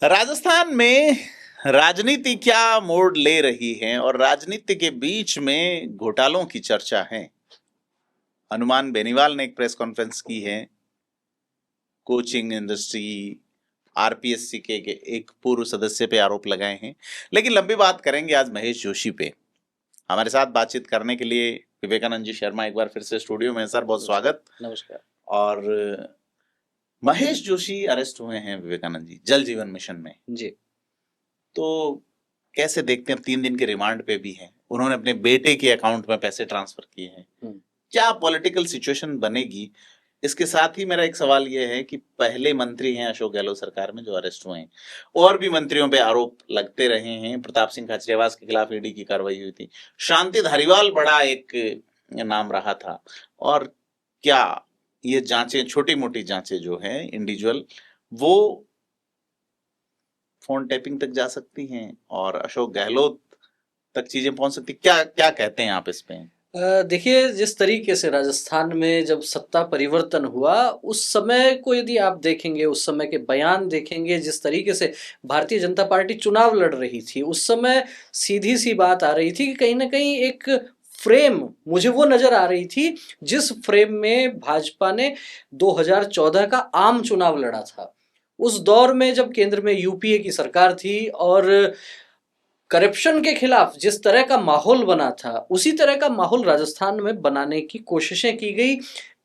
राजस्थान में राजनीति क्या मोड़ ले रही है और राजनीति के बीच में घोटालों की चर्चा है। हनुमान बेनीवाल ने एक प्रेस कॉन्फ्रेंस की है। कोचिंग इंडस्ट्री आरपीएससी के एक पूर्व सदस्य पे आरोप लगाए हैं। लेकिन लंबी बात करेंगे आज महेश जोशी पे। हमारे साथ बातचीत करने के लिए विवेकानंद जी शर्मा एक बार फिर से स्टूडियो में। सर बहुत स्वागत। नमस्कार। और महेश जोशी अरेस्ट हुए हैं विवेकानंद जी जल जीवन मिशन में जी। तो कैसे देखते हैं? 3 दिन के रिमांड पे भी हैं। उन्होंने अपने बेटे के अकाउंट में पैसे ट्रांसफर किए हैं। क्या पॉलिटिकल सिचुएशन बनेगी? इसके साथ ही मेरा एक सवाल यह है कि पहले मंत्री हैं अशोक गहलोत सरकार में जो अरेस्ट हुए हैं, और भी मंत्रियों पे आरोप लगते रहे हैं। प्रताप सिंह खाचरियावास के खिलाफ ईडी की कार्रवाई हुई थी। शांति धारीवाल बड़ा एक नाम रहा था। और क्या ये जांचें, छोटी मोटी जांचें जो हैं इंडिविजुअल, वो फोन टैपिंग तक जा सकती हैं और अशोक गहलोत तक चीजें पहुंच सकती? क्या क्या कहते हैं आप इस पे? देखिए, जिस तरीके से राजस्थान में जब सत्ता परिवर्तन हुआ उस समय को यदि आप देखेंगे, उस समय के बयान देखेंगे, जिस तरीके से भारतीय जनता पार्टी चुनाव लड़ रही थी, उस समय सीधी सी बात आ रही थी कि कहीं ना कहीं एक फ्रेम मुझे वो नजर आ रही थी जिस फ्रेम में भाजपा ने 2014 का आम चुनाव लड़ा था। उस दौर में जब केंद्र में यूपीए की सरकार थी और करप्शन के खिलाफ जिस तरह का माहौल बना था, उसी तरह का माहौल राजस्थान में बनाने की कोशिशें की गई।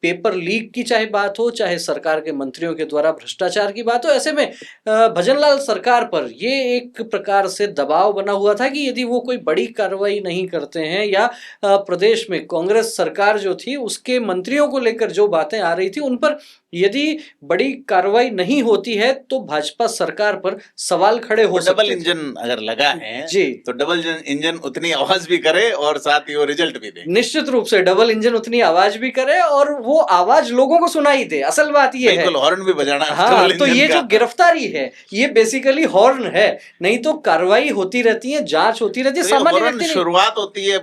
पेपर लीक की चाहे बात हो, चाहे सरकार के मंत्रियों के द्वारा भ्रष्टाचार की बात हो, ऐसे में भजनलाल सरकार पर ये एक प्रकार से दबाव बना हुआ था कि यदि वो कोई बड़ी कार्रवाई नहीं करते हैं या प्रदेश में कांग्रेस सरकार जो थी उसके मंत्रियों को लेकर जो बातें आ रही थी उन पर यदि बड़ी कार्रवाई नहीं होती है तो भाजपा सरकार पर सवाल खड़े हो सकते हैं। डबल इंजन अगर लगा है जी, तो डबल इंजन उतनी आवाज भी करे और साथ ही वो रिजल्ट भी दे। निश्चित रूप से डबल इंजन उतनी आवाज भी करे और वो आवाज लोगों को सुनाई दे। असल बात ये है, बिल्कुल हॉर्न भी बजाना। हाँ, तो ये जो गिरफ्तारी है ये बेसिकली हॉर्न है, नहीं तो कार्रवाई होती रहती है, जांच होती रहती है। तो सामान्य व्यक्ति नहीं। शुरुआत होती है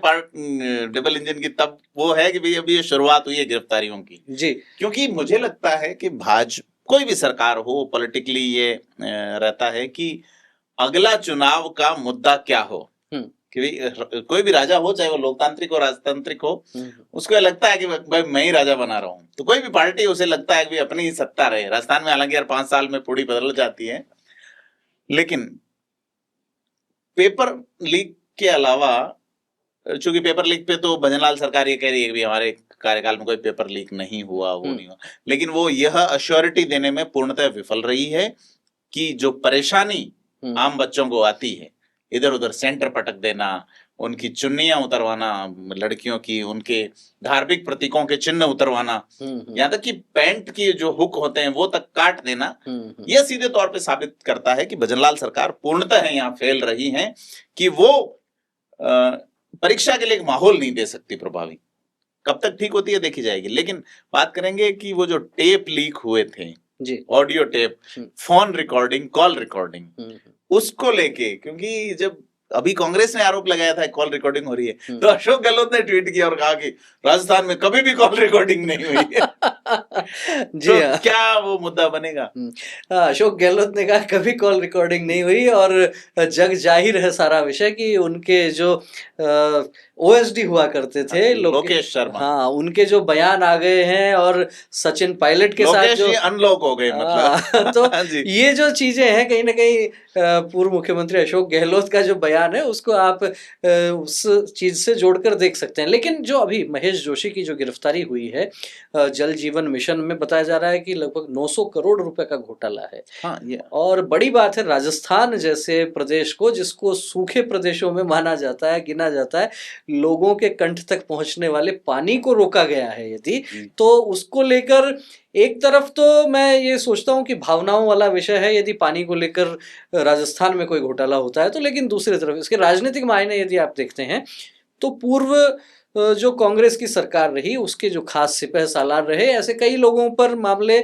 डबल इंजन की, तब वो है कि भाई अभी ये शुरुआत हुई है गिरफ्तारियों की। जी, क्योंकि मुझे लगता है कि कोई भी सरकार हो, पॉलिटिकली ये रहता है कि अगला चुनाव का मुद्दा क्या हो। कि कोई भी राजा हो, चाहे वो लोकतांत्रिक हो राजतांत्रिक हो, उसको लगता है कि भाई मैं ही राजा बना रहा हूं। तो कोई भी पार्टी उसे लगता है कि अपनी ही सत्ता रहे। राजस्थान में हालांकि 5 साल में पूरी बदल जाती है, लेकिन पेपर लीक के अलावा, चूंकि पेपर लीक पे तो भजनलाल सरकार ये कह रही है कि हमारे कार्यकाल में कोई पेपर लीक नहीं हुआ, वो नहीं हुआ, लेकिन वो यह अश्योरिटी देने में पूर्णतः विफल रही है कि जो परेशानी आम बच्चों को आती है, इधर उधर सेंटर पटक देना, उनकी चुन्नियां उतरवाना लड़कियों की, उनके धार्मिक प्रतीकों के चिन्ह उतरवाना, यहाँ तक कि पैंट की जो हुक होते हैं वो तक काट देना, यह सीधे तौर पे साबित करता है कि भजनलाल सरकार पूर्णतः यहाँ फेल रही है कि वो परीक्षा के लिए एक माहौल नहीं दे सकती प्रभावी। कब तक ठीक होती है देखी जाएगी। लेकिन बात करेंगे कि वो जो टेप लीक हुए थे, audio tape, phone recording, call recording, उसको लेके, क्योंकि जब अभी कांग्रेस ने आरोप लगाया था कॉल रिकॉर्डिंग हो रही है, तो अशोक गहलोत ने ट्वीट किया और कहा कि राजस्थान में कभी भी कॉल रिकॉर्डिंग नहीं हुई है। जी, तो क्या वो मुद्दा बनेगा? अशोक गहलोत ने कहा कभी कॉल रिकॉर्डिंग नहीं हुई और जग जाहिर है सारा विषय कि उनके जो ओएसडी हुआ करते थे लोकेश शर्मा, हाँ, उनके जो बयान आ गए हैं और सचिन पायलट के साथ जो अनलॉक हो गए, मतलब तो ये जो चीजें हैं कहीं ना कहीं पूर्व मुख्यमंत्री अशोक गहलोत का जो बयान है उसको आप उस चीज से जोड़कर देख सकते हैं। लेकिन जो अभी महेश जोशी की जो गिरफ्तारी हुई है, जल जीवन मिशन में बताया जा रहा है कि लगभग 900 करोड़ रुपए का घोटाला है। हाँ, और बड़ी बात है, राजस्थान जैसे प्रदेश को, जिसको सूखे प्रदेशों में माना जाता है, गिना जाता है, लोगों के कंठ तक पहुंचने वाले पानी को रोका गया है यदि, तो उसको लेकर एक तरफ तो मैं ये सोचता हूँ कि भावनाओं वाला विषय है यदि पानी को लेकर राजस्थान में कोई घोटाला होता है तो, लेकिन दूसरी तरफ इसके राजनीतिक मायने यदि आप देखते हैं तो पूर्व जो कांग्रेस की सरकार रही उसके जो खास सिपह सालार रहे, ऐसे कई लोगों पर मामले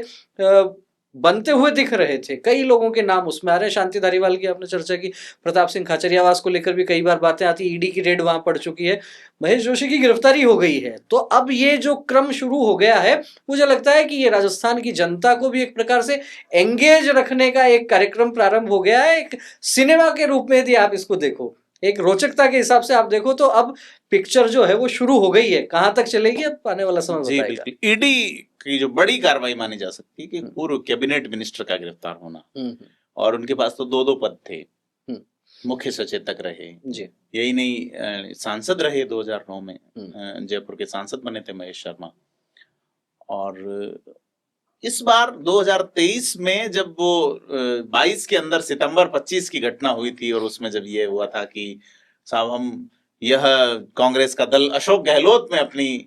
बनते हुए दिख रहे थे। कई लोगों के नाम उसमें आ रहे हैं, शांति धारीवाल की आपने चर्चा की, प्रताप सिंह खाचरियावास को लेकर भी कई बार बातें आती, ईडी की रेड वहां पड़ चुकी है, महेश जोशी की गिरफ्तारी हो गई है। तो अब ये जो क्रम शुरू हो गया है, मुझे लगता है कि ये राजस्थान की जनता को भी एक प्रकार से एंगेज रखने का एक कार्यक्रम प्रारंभ हो गया है, एक सिनेमा के रूप में यदि आप इसको देखो, एक रोचकता के हिसाब से आप देखो, तो अब पिक्चर जो है वो शुरू हो गई है। कहां तक चलेगी अब आने वाला समय जी बताएगा। बिल्कुल। ईडी की जो बड़ी कार्रवाई मानी जा सकती है कि पूर्व कैबिनेट मिनिस्टर का गिरफ्तार होना, और उनके पास तो दो पद थे, मुख्य सचेतक रहे जी, यही नहीं, सांसद रहे 2009 में, जयपुर के सांसद बने थे महेश शर्मा। और इस बार 2023 में जब वो 22 के अंदर सितंबर 25 की घटना हुई थी, और उसमें जब ये हुआ था कि साहब हम यह कांग्रेस का दल अशोक गहलोत में अपनी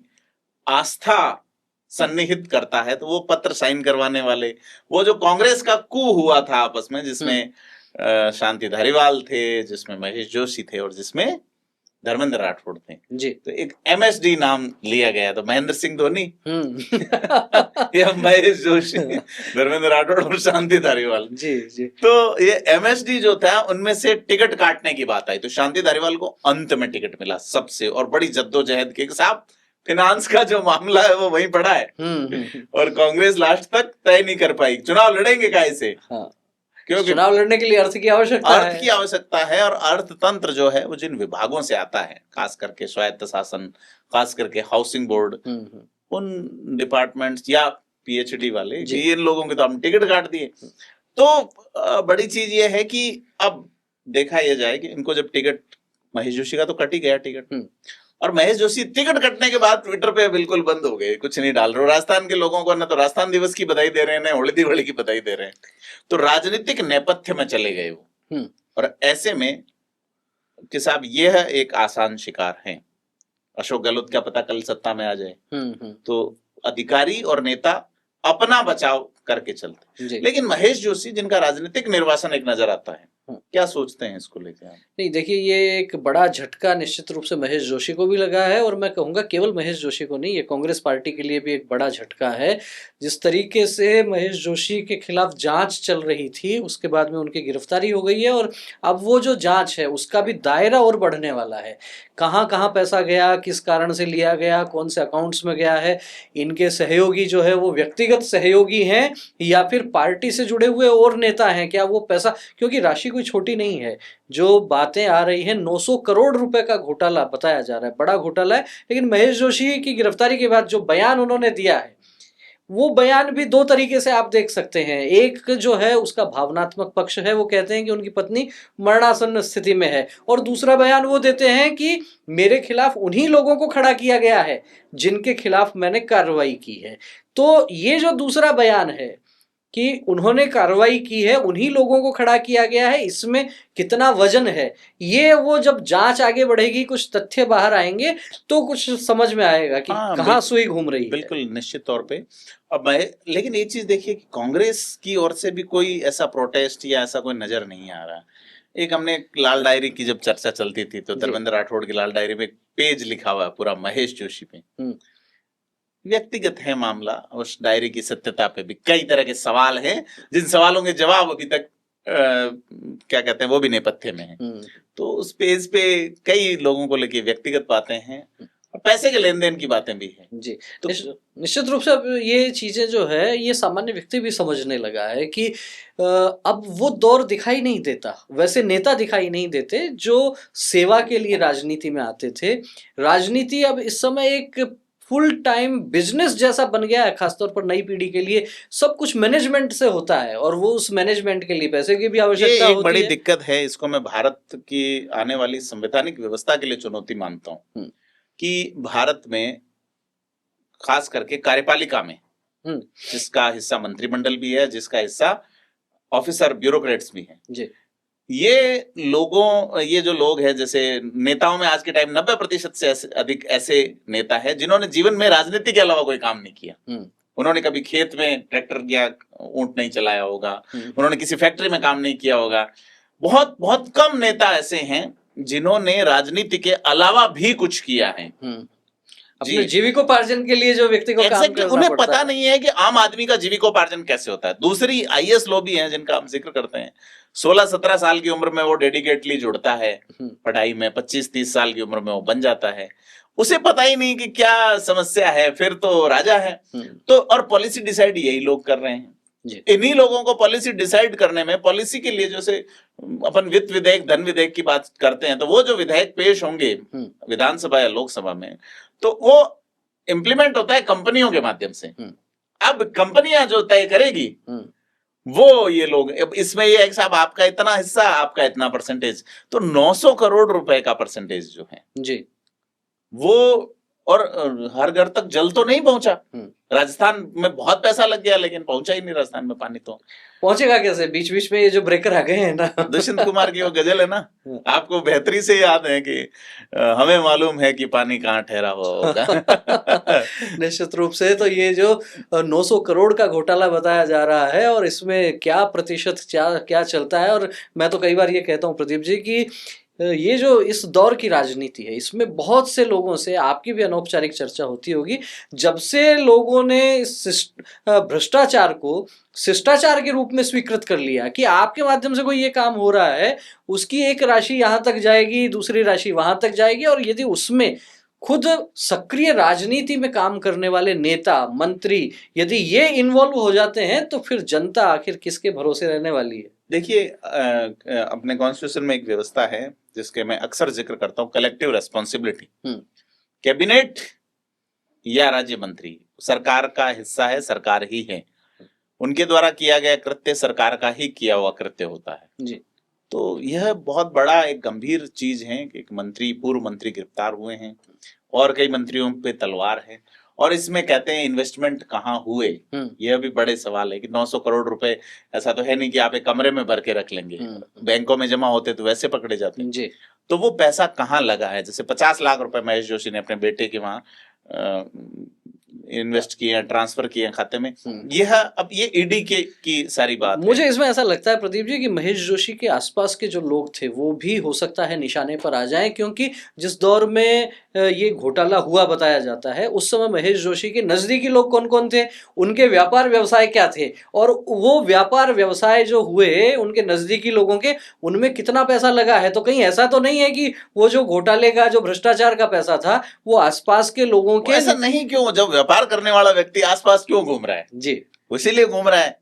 आस्था सन्निहित करता है, तो वो पत्र साइन करवाने वाले, वो जो कांग्रेस का कू हुआ था आपस में, जिसमें शांति धारीवाल थे, जिसमें महेश जोशी थे, और जिसमें धर्मेंद्र राठौड़ थे जी, तो एक MSD नाम लिया गया, तो महेंद्र सिंह धोनी या महेश जोशी, धर्मेंद्र राठौड़ और शांति धारीवाल। जी जी, तो ये MSD जो था, उनमें से टिकट काटने की बात आई, तो शांति धारीवाल को अंत में टिकट मिला सबसे, और बड़ी जद्दोजहद के साथ फिनांस का जो मामला है वो वहीं पड़ा है, और कांग्रेस लास्ट तक तय नहीं कर पाई चुनाव लड़ेंगे कैसे। हाँ, क्योंकि चुनाव लड़ने के लिए अर्थ की आवश्यकता है, और अर्थतंत्र जो है वो जिन विभागों से आता है, खास करके स्वायत्त शासन, खास करके हाउसिंग बोर्ड, उन डिपार्टमेंट्स या PhD वाले, इन लोगों के तो हम टिकट काट दिए। तो बड़ी चीज ये है कि अब देखा यह जाए कि इनको जब टिकट, महेश जोशी का तो कट ही गया टिकट, और महेश जोशी टिकट कटने के बाद ट्विटर पे बिल्कुल बंद हो गए, कुछ नहीं डाल रहे। राजस्थान के लोगों को ना तो राजस्थान दिवस की बधाई दे रहे हैं, ना होली दिवाली की बधाई दे रहे हैं, तो राजनीतिक नेपथ्य में चले गए वो। और ऐसे में कि साहब यह एक आसान शिकार है, अशोक गहलोत क्या पता कल सत्ता में आ जाए, तो अधिकारी और नेता अपना बचाव करके चलते, लेकिन महेश जोशी जिनका राजनीतिक निर्वासन एक नजर आता है, क्या सोचते हैं इसको लेकर आप? नहीं, देखिए, ये एक बड़ा झटका निश्चित रूप से महेश जोशी को भी लगा है, और मैं कहूँगा केवल महेश जोशी को नहीं, ये कांग्रेस पार्टी के लिए भी एक बड़ा झटका है। जिस तरीके से महेश जोशी के खिलाफ जांच चल रही थी, उसके बाद में उनकी गिरफ्तारी हो गई है, और अब वो जो जांच है उसका भी दायरा और बढ़ने वाला है। कहाँ कहाँ पैसा गया, किस कारण से लिया गया, कौन से अकाउंट्स में गया है, इनके सहयोगी जो है वो व्यक्तिगत सहयोगी हैं या फिर पार्टी से जुड़े हुए और नेता हैं, क्या वो पैसा, क्योंकि राशि कोई छोटी नहीं है। जो बातें आ रही हैं, 900 करोड़ रुपए का घोटाला बताया जा रहा है, बड़ा घोटाला है। लेकिन महेश जोशी की गिरफ्तारी के बाद जो बयान उन्होंने दिया है, वो बयान भी दो तरीके से आप देख सकते हैं। एक जो है उसका भावनात्मक पक्ष है, वो कहते हैं कि उनकी पत्नी मरणासन्न स्थिति में है, और दूसरा बयान वो देते हैं कि मेरे खिलाफ उन्हीं लोगों को खड़ा किया गया है जिनके खिलाफ मैंने कार्रवाई की है। तो ये जो दूसरा बयान है कि उन्होंने कार्रवाई की है, उन्हीं लोगों को खड़ा किया गया है, इसमें कितना वजन है, ये वो जब जांच आगे बढ़ेगी, कुछ तथ्य बाहर आएंगे, तो कुछ समझ में आएगा कि कहाँ सुई घूम रही है। बिल्कुल निश्चित तौर पे। अब लेकिन एक चीज देखिए कि कांग्रेस की ओर से भी कोई ऐसा प्रोटेस्ट या ऐसा कोई नजर नहीं आ रहा। एक हमने लाल डायरी की जब चर्चा चलती थी, तो धर्मेंद्र राठौड़ की लाल डायरी में एक पेज लिखा हुआ है पूरा महेश जोशी पे, व्यक्तिगत है मामला, उस डायरी की सत्यता पे भी कई तरह के सवाल हैं, जिन सवालों के जवाब अभी तक क्या कहते हैं वो भी नेपथ्य में है। तो उस पेज पे कई लोगों को लेके व्यक्तिगत बातें हैं, पैसे के लेन देन की बातें भी हैं। जी, तो निश्चित रूप से अब ये चीजें जो है ये सामान्य व्यक्ति भी समझने लगा है कि अब वो दौर दिखाई नहीं देता, वैसे नेता दिखाई नहीं देते जो सेवा के लिए राजनीति में आते थे। राजनीति अब इस समय एक फुल टाइम बिजनेस जैसा बन गया है, खासतौर पर नई पीढ़ी के लिए। सब कुछ मैनेजमेंट से होता है, और वो उस मैनेजमेंट के लिए पैसे की भी आवश्यकता होती है। बड़ी दिक्कत है, इसको मैं भारत की आने वाली संवैधानिक व्यवस्था के लिए चुनौती मानता हूँ कि भारत में खास करके कार्यपालिका में, जिसका हिस्सा मंत्रिमंडल भी है, जिसका हिस्सा ऑफिसर ब्यूरोक्रेट्स भी हैं, ये जो लोग हैं, जैसे नेताओं में आज के टाइम 90% से अधिक ऐसे नेता हैं जिन्होंने जीवन में राजनीति के अलावा कोई काम नहीं किया। उन्होंने कभी खेत में ट्रैक्टर या ऊंट नहीं चलाया होगा, उन्होंने किसी फैक्ट्री में काम नहीं किया होगा। बहुत बहुत कम नेता ऐसे हैं जिन्होंने राजनीति के अलावा भी कुछ किया है। अपने जीविकोपार्जन के लिए जो व्यक्ति को काम करना उन्हें पड़ता पता है। नहीं है कि आम आदमी का जीविकोपार्जन कैसे होता है। दूसरी आईएएस लॉबी है जिनका हम जिक्र करते हैं, 16-17 साल की उम्र में वो डेडिकेटली जुड़ता है पढ़ाई में, 25-30 साल की उम्र में वो बन जाता है, उसे पता ही नहीं कि क्या समस्या है, फिर तो राजा है। तो और पॉलिसी डिसाइड यही लोग कर रहे हैं। इन्हीं लोगों को पॉलिसी डिसाइड करने में, पॉलिसी के लिए जैसे अपन वित्त विधेयक, धन विधेयक की बात करते हैं, तो वो जो विधेयक पेश होंगे विधानसभा या लोकसभा में, तो वो इम्प्लीमेंट होता है कंपनियों के माध्यम से। अब कंपनियां जो तय करेगी वो ये लोग, अब इसमें ये है कि साहब आपका इतना हिस्सा, आपका इतना परसेंटेज, तो 900 करोड़ रुपए का परसेंटेज जो है जी वो, और हर घर तक जल तो नहीं पहुंचा। राजस्थान में बहुत पैसा लग गया लेकिन पहुंचा ही नहीं राजस्थान में पानी। तो पहुंचेगा कैसे? बीच बीच में ये जो ब्रेकर आ गए हैं ना, दुष्यंत कुमार की वो गजल है ना, आपको बेहतरी से याद है कि हमें मालूम है कि पानी कहाँ ठहरा हुआ होगा। निश्चित रूप से। तो ये जो 900 करोड़ का घोटाला बताया जा रहा है और इसमें क्या प्रतिशत क्या चलता है, और मैं तो कई बार ये कहता हूँ प्रदीप जी कि ये जो इस दौर की राजनीति है, इसमें बहुत से लोगों से आपकी भी अनौपचारिक चर्चा होती होगी। जब से लोगों ने इस भ्रष्टाचार को शिष्टाचार के रूप में स्वीकृत कर लिया कि आपके माध्यम से कोई ये काम हो रहा है, उसकी एक राशि यहाँ तक जाएगी, दूसरी राशि वहां तक जाएगी, और यदि उसमें खुद सक्रिय राजनीति में काम करने वाले नेता मंत्री यदि ये इन्वॉल्व हो जाते हैं, तो फिर जनता आखिर किसके भरोसे रहने वाली है? देखिए, अपने कॉन्स्टिट्यूशन में एक व्यवस्था है जिसके मैं अक्सर जिक्र करता हूँ, कलेक्टिव रेस्पॉन्सिबिलिटी। कैबिनेट या राज्य मंत्री सरकार का हिस्सा है, सरकार ही है, उनके द्वारा किया गया कृत्य सरकार का ही किया हुआ कृत्य होता है जी। तो यह बहुत बड़ा एक गंभीर चीज है कि एक मंत्री, पूर्व मंत्री गिरफ्तार हुए हैं और कई मंत्रियों पे तलवार है, और इसमें कहते हैं इन्वेस्टमेंट कहाँ हुए, यह भी बड़े सवाल है कि 900 करोड़ रुपए ऐसा तो है नहीं कि आप एक कमरे में भर के रख लेंगे, बैंकों में जमा होते तो वैसे पकड़े जाते हैं जी। तो वो पैसा कहाँ लगा है? जैसे 50 लाख रुपए महेश जोशी ने अपने बेटे के वहां इन्वेस्ट किए, ट्रांसफर किए खाते में, यह अब ये ईडी की सारी बात मुझे इसमें ऐसा लगता है प्रदीप जी कि महेश जोशी के आसपास के जो लोग थे वो भी हो सकता है निशाने पर आ जाएं, क्योंकि जिस दौर में ये घोटाला हुआ बताया जाता है उस समय महेश जोशी के नजदीकी लोग कौन कौन थे, उनके व्यापार व्यवसाय क्या थे, और वो व्यापार व्यवसाय जो हुए उनके नजदीकी लोगों के, उनमें कितना पैसा लगा है। तो कहीं ऐसा तो नहीं है कि वो जो घोटाले का, जो भ्रष्टाचार का पैसा था वो आसपास के लोगों के, ऐसा नहीं क्यों? जब व्यापार करने वाला व्यक्ति आसपास क्यों घूम रहा है? जी, इसीलिए घूम रहा है।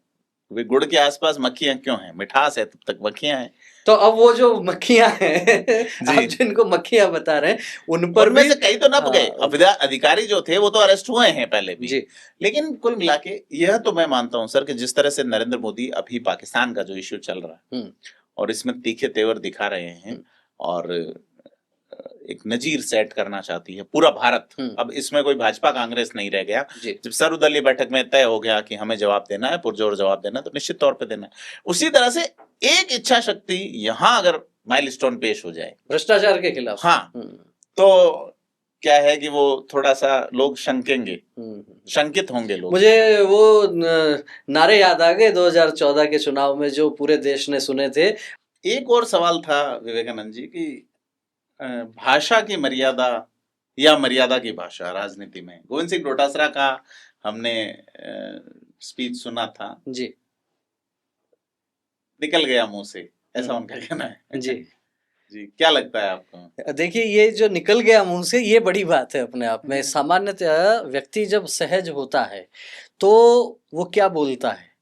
वे गुड़ के आसपास मक्खियां क्यों हैं? मिठास है तब तक मक्खियां हैं। तो अब वो जो मक्खियां हैं आप जिनको मक्खियां बता रहे हैं उन पर उनमें भी से कई तो नप गए। अधिकारी जो थे वो तो अरेस्ट हुए हैं पहले भी जी। लेकिन कुल मिला के यह तो मैं मानता हूं सर कि जिस तरह से नरेंद्र मोदी अभी पाकिस्तान का जो इश्यू चल रहा है और इसमें तीखे तेवर दिखा रहे हैं और एक नजीर सेट करना चाहती है पूरा भारत। अब इसमें कोई भाजपा कांग्रेस नहीं रह गया। जब सर्वदलीय बैठक में तय हो गया कि हमें जवाब देना है, पुरजोर जवाब देना है, तो निश्चित तौर पे देना है। उसी तरह से एक इच्छा शक्ति यहाँ अगर माइलस्टोन पेश हो जाए भ्रष्टाचार के खिलाफ, हाँ, तो क्या है कि वो थोड़ा सा लोग शंकेंगे, शंकित होंगे लोग। मुझे वो नारे याद आ गए 2014 के चुनाव में जो पूरे देश ने सुने थे। एक और सवाल था विवेकानंद जी की भाषा की मर्यादा या मर्यादा की भाषा राजनीति में। गोविंद सिंह डोटासरा का हमने स्पीच सुना था जी, निकल गया मुंह से, ऐसा उनका कहना है। जी जी, क्या लगता है आपको? देखिए, ये जो निकल गया मुंह से, ये बड़ी बात है अपने आप में। सामान्यतः व्यक्ति जब सहज होता है तो वो क्या बोलता है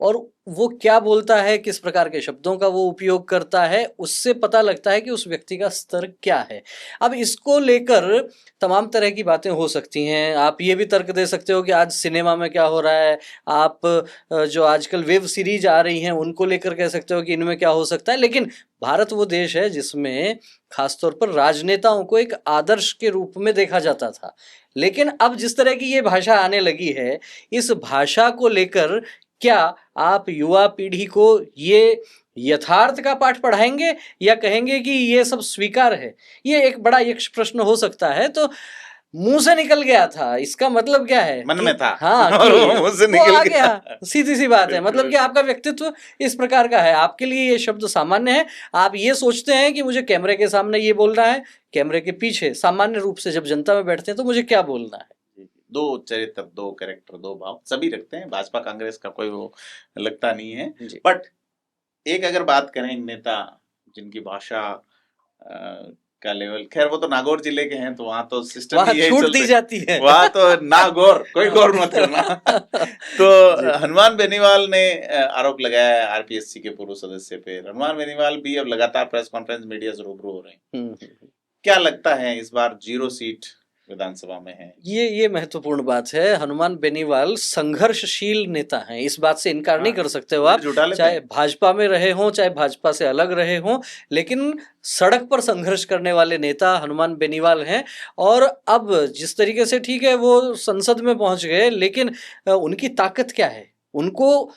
और वो क्या बोलता है, किस प्रकार के शब्दों का वो उपयोग करता है, उससे पता लगता है कि उस व्यक्ति का स्तर क्या है। अब इसको लेकर तमाम तरह की बातें हो सकती हैं। आप ये भी तर्क दे सकते हो कि आज सिनेमा में क्या हो रहा है, आप जो आजकल वेब सीरीज आ रही हैं उनको लेकर कह सकते हो कि इनमें क्या हो सकता है। लेकिन भारत वो देश है जिसमें खासतौर पर राजनेताओं को एक आदर्श के रूप में देखा जाता था। लेकिन अब जिस तरह की ये भाषा आने लगी है, इस भाषा को लेकर क्या आप युवा पीढ़ी को ये यथार्थ का पाठ पढ़ाएंगे या कहेंगे कि ये सब स्वीकार है? ये एक बड़ा यक्ष प्रश्न हो सकता है। तो मुंह से निकल गया था, इसका मतलब क्या है मन कि- में था हाँ और कि वो मुंह से वो निकल आ गया। गया, सीधी सी बात है। बिल्कुल, मतलब कि बिल्कुल। आपका व्यक्तित्व इस प्रकार का है, आपके लिए ये शब्द सामान्य है। आप ये सोचते हैं कि मुझे कैमरे के सामने ये बोलना है, कैमरे के पीछे सामान्य रूप से जब जनता में बैठते हैं तो मुझे क्या बोलना है। दो चरित्र, दो कैरेक्टर, दो भाव सभी रखते हैं, भाजपा कांग्रेस का कोई वो लगता नहीं है। जी। बट एक अगर बात करें नेता जिनकी भाषा का लेवल, खैर वो तो नागौर जिले के हैं तो वहां तो सिस्टम वहां ही यही छूट चलते दी जाती है। वहां तो नागौर, कोई गौर मत करना। तो जी। हनुमान बेनीवाल ने आरोप लगाया है आरपीएससी के पूर्व सदस्य पे। हनुमान बेनीवाल भी अब लगातार प्रेस कॉन्फ्रेंस मीडिया से रूबरू हो रहे हैं। क्या लगता है इस बार 0 सीट विधानसभा में है? ये महत्वपूर्ण बात है। हनुमान बेनीवाल संघर्षशील नेता हैं, इस बात से इनकार नहीं हाँ, कर सकते हो झूठ आप, झूठा लेते चाहे हैं। भाजपा में रहे हों चाहे भाजपा से अलग रहे हों, लेकिन सड़क पर संघर्ष करने वाले नेता हनुमान बेनीवाल हैं। और अब जिस तरीके से, ठीक है वो संसद में पहुंच गए, लेकिन उनकी ताकत क्या है? उनको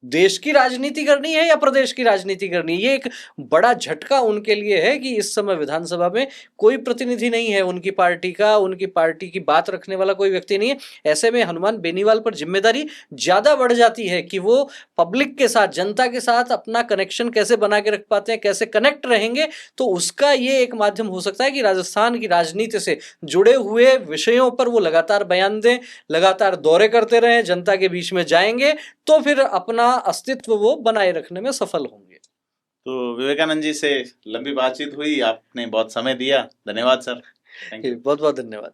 देश की राजनीति करनी है या प्रदेश की राजनीति करनी है? ये एक बड़ा झटका उनके लिए है कि इस समय विधानसभा में कोई प्रतिनिधि नहीं है उनकी पार्टी का, उनकी पार्टी की बात रखने वाला कोई व्यक्ति नहीं है। ऐसे में हनुमान बेनीवाल पर जिम्मेदारी ज्यादा बढ़ जाती है कि वो पब्लिक के साथ, जनता के साथ अपना कनेक्शन कैसे बना के रख पाते हैं, कैसे कनेक्ट रहेंगे। तो उसका ये एक माध्यम हो सकता है कि राजस्थान की राजनीति से जुड़े हुए विषयों पर वो लगातार बयान दें, लगातार दौरे करते रहें, जनता के बीच में जाएंगे, तो फिर अपना अस्तित्व वो बनाए रखने में सफल होंगे। तो विवेकानंद जी से लंबी बातचीत हुई, आपने बहुत समय दिया, धन्यवाद सर। Thank you. बहुत बहुत धन्यवाद।